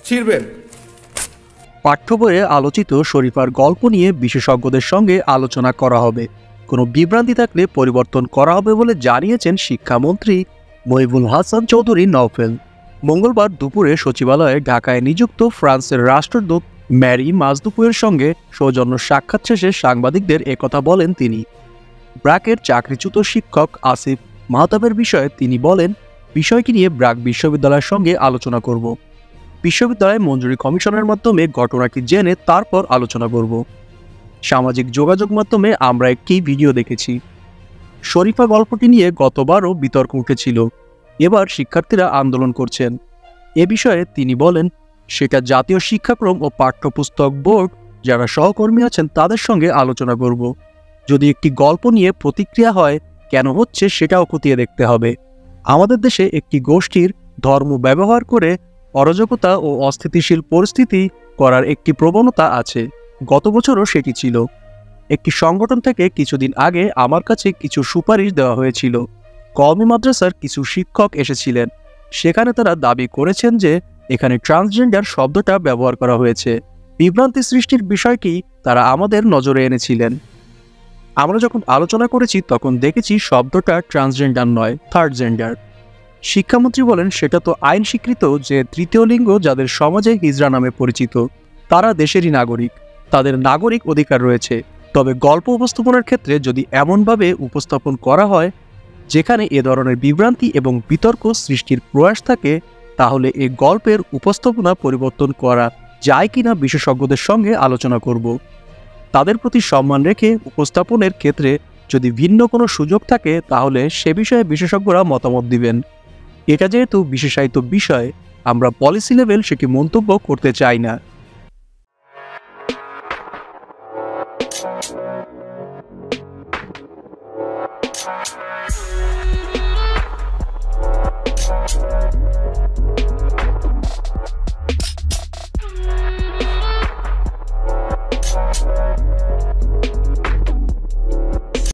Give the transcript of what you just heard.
ছিড়বেন। পাঠ্য বইয়ে আলোচিত শরীফার গল্প নিয়ে বিশেষজ্ঞদের সঙ্গে আলোচনা করা হবে। কোনো বিভ্রান্তি থাকলে পরিবর্তন করা হবে বলে জানিয়েছেন শিক্ষামন্ত্রী মহিবুল হাসান চৌধুরী নওফেল। মঙ্গলবার দুপুরে সচিবালয়ে ঢাকায় নিযুক্ত ফ্রান্সের রাষ্ট্রদূত ম্যারি মাজদুপুরের সঙ্গে সৌজন্য সাক্ষাৎ শেষে সাংবাদিকদের একথা বলেন তিনি। ব্র্যাকের চাকরিচ্যুত শিক্ষক আসিফ মাহতাবের বিষয়ে তিনি বলেন, বিষয়টি নিয়ে ব্র্যাক বিশ্ববিদ্যালয়ের সঙ্গে আলোচনা করব। বিশ্ববিদ্যালয় মঞ্জুরি কমিশনের মাধ্যমে ঘটনাটি জেনে তারপর আলোচনা করব। সামাজিক যোগাযোগ মাধ্যমে আমরা একটি ভিডিও দেখেছি। শরীফা গল্পটি নিয়ে গতবারও বিতর্ক উঠেছিল। এবার শিক্ষার্থীরা আন্দোলন করছেন। এ বিষয়ে তিনি বলেন, সেটা জাতীয় শিক্ষাক্রম ও পাঠ্যপুস্তক বোর্ড যারা সহকর্মী আছেন তাদের সঙ্গে আলোচনা করব। যদি একটি গল্প নিয়ে প্রতিক্রিয়া হয়, কেন হচ্ছে সেটাও খতিয়ে দেখতে হবে। আমাদের দেশে একটি গোষ্ঠীর ধর্ম ব্যবহার করে অরাজকতা ও অস্থিতিশীল পরিস্থিতি করার একটি প্রবণতা আছে। গত বছরও সেটি ছিল। একটি সংগঠন থেকে কিছুদিন আগে আমার কাছে কিছু সুপারিশ দেওয়া হয়েছিল। কওমি মাদ্রাসার কিছু শিক্ষক এসেছিলেন। সেখানে তারা দাবি করেছেন যে এখানে ট্রান্সজেন্ডার শব্দটা ব্যবহার করা হয়েছে। বিভ্রান্তি সৃষ্টির বিষয়টি তারা আমাদের নজরে এনেছিলেন। আমরা যখন আলোচনা করেছি তখন দেখেছি শব্দটা ট্রান্সজেন্ডার নয়, থার্ড জেন্ডার। শিক্ষামন্ত্রী বলেন, সেটা তো আইন স্বীকৃত যে তৃতীয় লিঙ্গ যাদের সমাজে হিজড়া নামে পরিচিত তারা দেশেরই নাগরিক, তাদের নাগরিক অধিকার রয়েছে। তবে গল্প উপস্থাপনের ক্ষেত্রে যদি এমনভাবে উপস্থাপন করা হয় যেখানে এ ধরনের বিভ্রান্তি এবং বিতর্ক সৃষ্টির প্রয়াস থাকে, তাহলে এই গল্পের উপস্থাপনা পরিবর্তন করা যায় কিনা বিশেষজ্ঞদের সঙ্গে আলোচনা করব। তাদের প্রতি সম্মান রেখে উপস্থাপনের ক্ষেত্রে যদি ভিন্ন কোনো সুযোগ থাকে তাহলে সে বিষয়ে বিশেষজ্ঞরা মতামত দিবেন। এটা যেহেতু বিশেষায়িত বিষয়, আমরা পলিসি লেভেল সেটি মন্তব্য করতে চাই না।